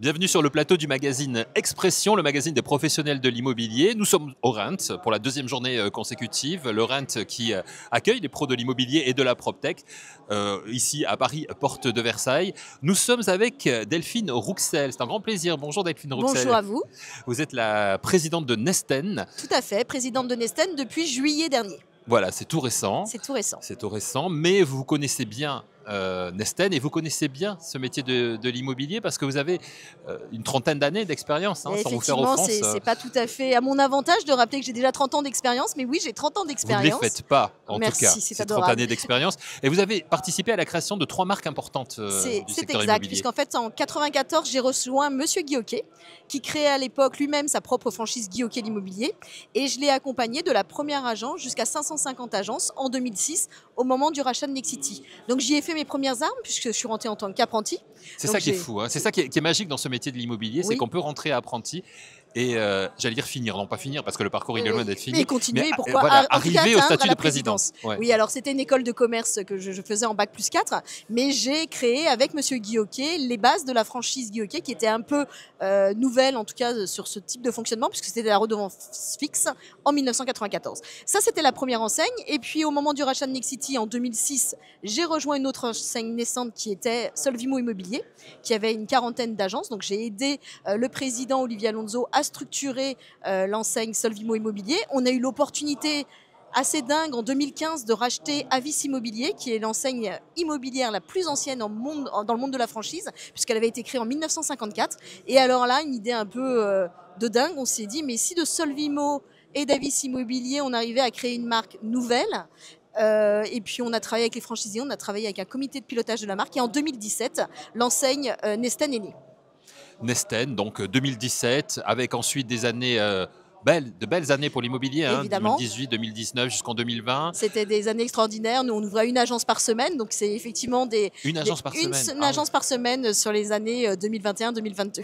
Bienvenue sur le plateau du magazine Expression, le magazine des professionnels de l'immobilier. Nous sommes au Rent pour la deuxième journée consécutive. Le Rent qui accueille les pros de l'immobilier et de la PropTech, ici à Paris, porte de Versailles. Nous sommes avec Delphine Rouxel. C'est un grand plaisir. Bonjour Delphine Rouxel. Bonjour à vous. Vous êtes la présidente de Nesten. Tout à fait, présidente de Nesten depuis juillet dernier. Voilà, c'est tout récent. C'est tout récent. C'est tout récent, mais vous connaissez bien Nesten et vous connaissez bien ce métier de l'immobilier parce que vous avez une trentaine d'années d'expérience, sans vous faire offense. C'est pas tout à fait à mon avantage de rappeler que j'ai déjà 30 ans d'expérience, mais oui, j'ai 30 ans d'expérience. Vous ne les faites pas, en Merci, tout cas, ces 30 années d'expérience. Et vous avez participé à la création de 3 marques importantes du secteur immobilier. C'est exact, puisqu'en fait, en 94, j'ai rejoint Monsieur Guy Hockey, qui créait à l'époque lui-même sa propre franchise Guy Hockey l'immobilier, et je l'ai accompagné de la première agence jusqu'à 550 agences en 2006, au moment du rachat de Nexity. Donc j'y ai fait mes premières armes, puisque je suis rentrée en tant qu'apprenti. C'est ça qui est fou, hein. C'est ça qui est magique dans ce métier de l'immobilier, c'est qu'on peut rentrer apprenti et j'allais dire finir, non pas finir parce que le parcours il est loin d'être fini. Mais continuer, pourquoi voilà, arriver au statut de présidence. Ouais. Oui, alors c'était une école de commerce que je faisais en bac plus 4, mais j'ai créé avec Monsieur Guy Hockey les bases de la franchise Guy Hockey qui était un peu nouvelle en tout cas sur ce type de fonctionnement puisque c'était la redevance fixe en 1994. Ça c'était la première enseigne et puis au moment du rachat de Nexity en 2006, j'ai rejoint une autre enseigne naissante qui était Solvimo Immobilier qui avait une quarantaine d'agences. Donc j'ai aidé le président Olivier Alonso à structurer l'enseigne Solvimo Immobilier. On a eu l'opportunité assez dingue en 2015 de racheter Avis Immobilier, qui est l'enseigne immobilière la plus ancienne dans le monde de la franchise, puisqu'elle avait été créée en 1954. Et alors là, une idée un peu de dingue, on s'est dit, mais si de Solvimo et d'Avis Immobilier, on arrivait à créer une marque nouvelle, et puis on a travaillé avec les franchisés, on a travaillé avec un comité de pilotage de la marque, et en 2017, l'enseigne Nesten est née. Nesten, donc 2017, avec ensuite des années de belles années pour l'immobilier, hein, 2018, 2019 jusqu'en 2020. C'était des années extraordinaires. Nous, on ouvrait une agence par semaine, donc c'est effectivement une agence par semaine sur les années 2021-2022.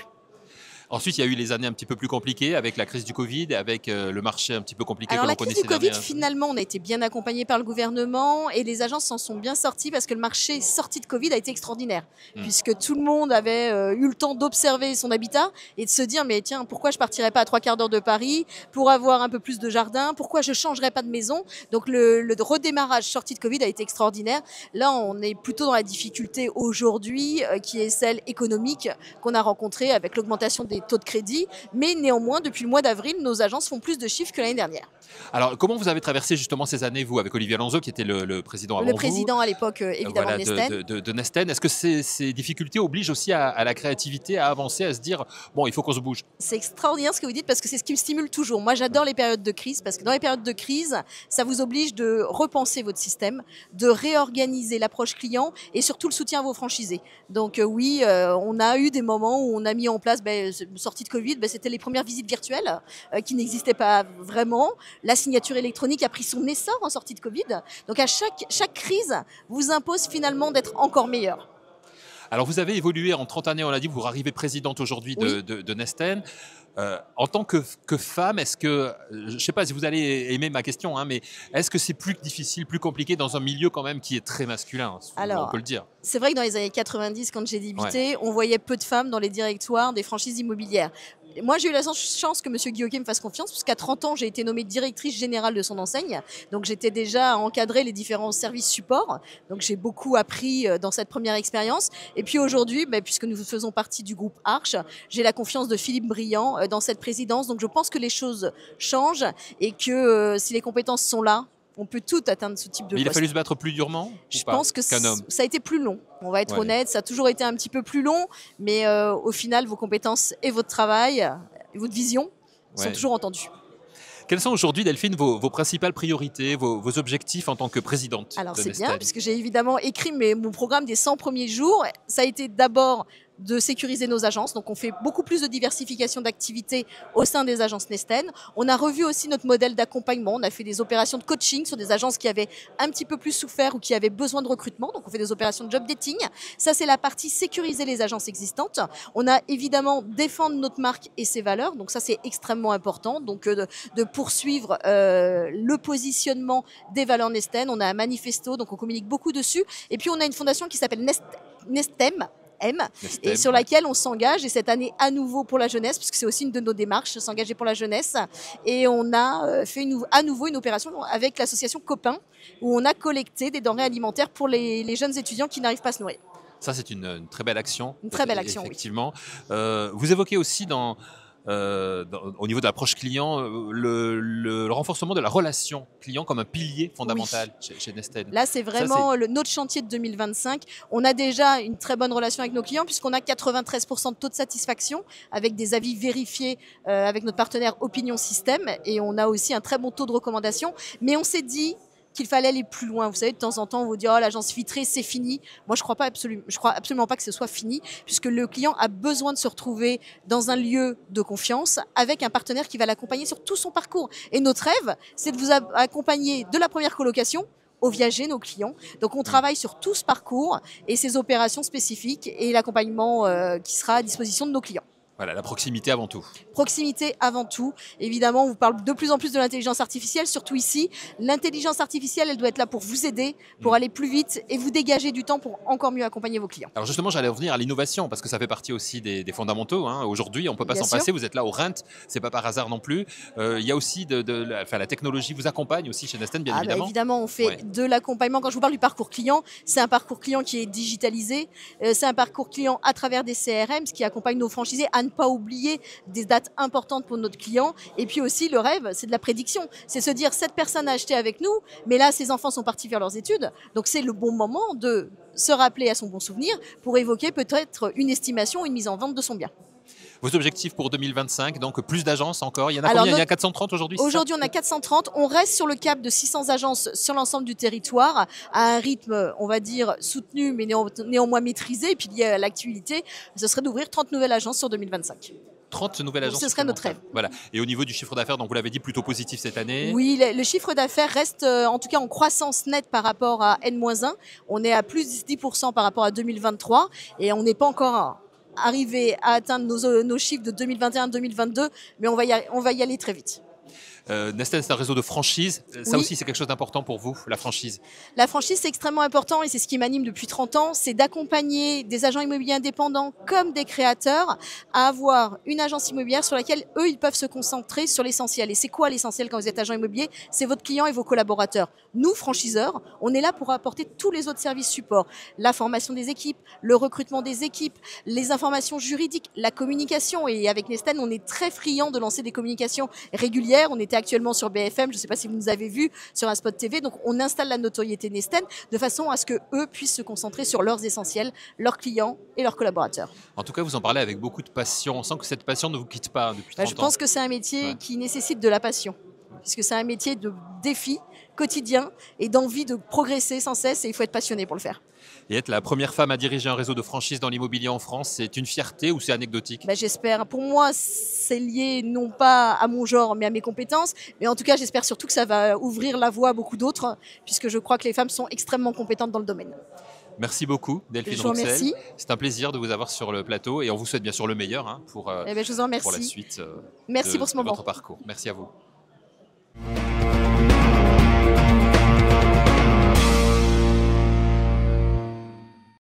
Ensuite, il y a eu les années un petit peu plus compliquées avec la crise du Covid, avec le marché un petit peu compliqué que l'on connaissait. Alors la crise du Covid, finalement, on a été bien accompagné par le gouvernement et les agences s'en sont bien sorties parce que le marché sorti de Covid a été extraordinaire, puisque tout le monde avait eu le temps d'observer son habitat et de se dire mais tiens, pourquoi je partirais pas à 3 quarts d'heure de Paris pour avoir un peu plus de jardin, pourquoi je changerais pas de maison. Donc le redémarrage sorti de Covid a été extraordinaire. Là, on est plutôt dans la difficulté aujourd'hui qui est celle économique qu'on a rencontrée avec l'augmentation des taux de crédit, mais néanmoins, depuis le mois d'avril, nos agences font plus de chiffres que l'année dernière. Alors, comment vous avez traversé justement ces années, vous, avec Olivier Alonso, qui était le président avant vous ? Le président à l'époque, évidemment, voilà, de Nesten. Est-ce que ces difficultés obligent aussi à la créativité, à avancer, à se dire, bon, il faut qu'on se bouge ? C'est extraordinaire ce que vous dites, parce que c'est ce qui me stimule toujours. Moi, j'adore les périodes de crise, parce que dans les périodes de crise, ça vous oblige de repenser votre système, de réorganiser l'approche client et surtout le soutien à vos franchisés. Donc oui, on a eu des moments où on a mis en place, sortie de Covid, c'était les premières visites virtuelles qui n'existaient pas vraiment. La signature électronique a pris son essor en sortie de Covid. Donc à chaque crise vous impose finalement d'être encore meilleur. Alors vous avez évolué en 30 années, on l'a dit, vous arrivez présidente aujourd'hui de Nesten. En tant que femme, est-ce que, je ne sais pas si vous allez aimer ma question, hein, mais est-ce que c'est plus difficile, plus compliqué dans un milieu quand même qui est très masculin, on peut le dire ? C'est vrai que dans les années 90, quand j'ai débuté, on voyait peu de femmes dans les directoires des franchises immobilières. Moi, j'ai eu la chance que Monsieur Guy Hockey me fasse confiance, puisqu'à 30 ans, j'ai été nommée directrice générale de son enseigne. Donc, j'étais déjà à encadrer les différents services supports. Donc, j'ai beaucoup appris dans cette première expérience. Et puis aujourd'hui, puisque nous faisons partie du groupe Arche, j'ai la confiance de Philippe Briand dans cette présidence. Donc, je pense que les choses changent et que si les compétences sont là, on peut tout atteindre ce type de poste. Il a fallu se battre plus durement ? Je pense que ça a été plus long. On va être honnête, ça a toujours été un petit peu plus long, mais au final, vos compétences et votre travail et votre vision sont toujours entendus. Quelles sont aujourd'hui, Delphine, vos principales priorités, vos objectifs en tant que présidente ? Alors c'est bien, puisque j'ai évidemment écrit mon programme des 100 premiers jours. Ça a été d'abord de sécuriser nos agences. Donc, on fait beaucoup plus de diversification d'activités au sein des agences Nesten. On a revu aussi notre modèle d'accompagnement. On a fait des opérations de coaching sur des agences qui avaient un petit peu plus souffert ou qui avaient besoin de recrutement. Donc, on fait des opérations de job dating. Ça, c'est la partie sécuriser les agences existantes. On a évidemment défendre notre marque et ses valeurs. Donc, ça, c'est extrêmement important. Donc, de poursuivre le positionnement des valeurs Nesten. On a un manifesto, donc on communique beaucoup dessus. Et puis, on a une fondation qui s'appelle Nestem, M, Nestem, et sur ouais. laquelle on s'engage, et cette année à nouveau pour la jeunesse, puisque c'est aussi une de nos démarches, s'engager pour la jeunesse. Et on a fait à nouveau une opération avec l'association Copain, où on a collecté des denrées alimentaires pour les jeunes étudiants qui n'arrivent pas à se nourrir. Ça, c'est une très belle action. Une très belle action, effectivement. Vous évoquez aussi au niveau de l'approche client le renforcement de la relation client comme un pilier fondamental chez Nestlé. Là, c'est vraiment notre chantier de 2025. On a déjà une très bonne relation avec nos clients puisqu'on a 93% de taux de satisfaction avec des avis vérifiés avec notre partenaire Opinion System, et on a aussi un très bon taux de recommandation. Mais on s'est dit qu'il fallait aller plus loin. Vous savez, de temps en temps, on vous dit « Oh, l'agence vitrée, c'est fini ». Moi, je crois absolument pas que ce soit fini, puisque le client a besoin de se retrouver dans un lieu de confiance avec un partenaire qui va l'accompagner sur tout son parcours. Et notre rêve, c'est de vous accompagner de la première colocation au viager, nos clients. Donc, on travaille sur tout ce parcours et ces opérations spécifiques et l'accompagnement qui sera à disposition de nos clients. Voilà, la proximité avant tout. Proximité avant tout. Évidemment, on vous parle de plus en plus de l'intelligence artificielle, surtout ici. L'intelligence artificielle, elle doit être là pour vous aider, pour aller plus vite et vous dégager du temps pour encore mieux accompagner vos clients. Alors justement, j'allais revenir à l'innovation, parce que ça fait partie aussi des fondamentaux. Hein. Aujourd'hui, on ne peut pas s'en passer. Vous êtes là au RENT, c'est pas par hasard non plus. Il y a aussi la technologie vous accompagne aussi chez Nestlé, bien évidemment. Évidemment, on fait de l'accompagnement. Quand je vous parle du parcours client, c'est un parcours client qui est digitalisé. C'est un parcours client à travers des CRM, ce qui accompagne nos franchisés à ne pas oublier des dates importantes pour notre client. Et puis aussi, le rêve, c'est de la prédiction. C'est se dire, cette personne a acheté avec nous, mais là, ses enfants sont partis faire leurs études. Donc, c'est le bon moment de se rappeler à son bon souvenir pour évoquer peut-être une estimation, une mise en vente de son bien. Vos objectifs pour 2025, donc plus d'agences encore. Il y en a combien? Il y a 430 aujourd'hui? Aujourd'hui, on a 430. On reste sur le cap de 600 agences sur l'ensemble du territoire, à un rythme, on va dire, soutenu, mais néanmoins maîtrisé. Et puis, lié à l'actualité, ce serait d'ouvrir 30 nouvelles agences sur 2025. 30 nouvelles agences. Ce serait notre rêve. Voilà. Et au niveau du chiffre d'affaires, donc vous l'avez dit, plutôt positif cette année. Oui, le chiffre d'affaires reste en tout cas en croissance nette par rapport à N-1. On est à plus 10% par rapport à 2023 et on n'est pas encore arrivé à atteindre nos chiffres de 2021-2022, mais on va y aller très vite. Nestlé, c'est un réseau de franchise. Ça aussi, c'est quelque chose d'important pour vous, la franchise. La franchise, c'est extrêmement important et c'est ce qui m'anime depuis 30 ans. C'est d'accompagner des agents immobiliers indépendants comme des créateurs à avoir une agence immobilière sur laquelle eux, ils peuvent se concentrer sur l'essentiel. Et c'est quoi l'essentiel quand vous êtes agent immobilier? C'est votre client et vos collaborateurs. Nous, franchiseurs, on est là pour apporter tous les autres services support. La formation des équipes, le recrutement des équipes, les informations juridiques, la communication. Et avec Nestlé, on est très friands de lancer des communications régulières. On était actuellement sur BFM, je ne sais pas si vous nous avez vus sur un spot TV, donc on installe la notoriété Nestlé de façon à ce qu'eux puissent se concentrer sur leurs essentiels, leurs clients et leurs collaborateurs. En tout cas, vous en parlez avec beaucoup de passion. On sent que cette passion ne vous quitte pas depuis 30 ans. Je pense que c'est un métier qui nécessite de la passion, puisque c'est un métier de défi quotidien et d'envie de progresser sans cesse, et il faut être passionné pour le faire. Et être la première femme à diriger un réseau de franchise dans l'immobilier en France, c'est une fierté ou c'est anecdotique? J'espère. Pour moi, c'est lié non pas à mon genre, mais à mes compétences. Mais en tout cas, j'espère surtout que ça va ouvrir la voie à beaucoup d'autres, puisque je crois que les femmes sont extrêmement compétentes dans le domaine. Merci beaucoup, Delphine Rouxel. C'est un plaisir de vous avoir sur le plateau et on vous souhaite bien sûr le meilleur pour je vous en remercie. pour la suite Merci pour ce moment. de votre parcours. Merci à vous.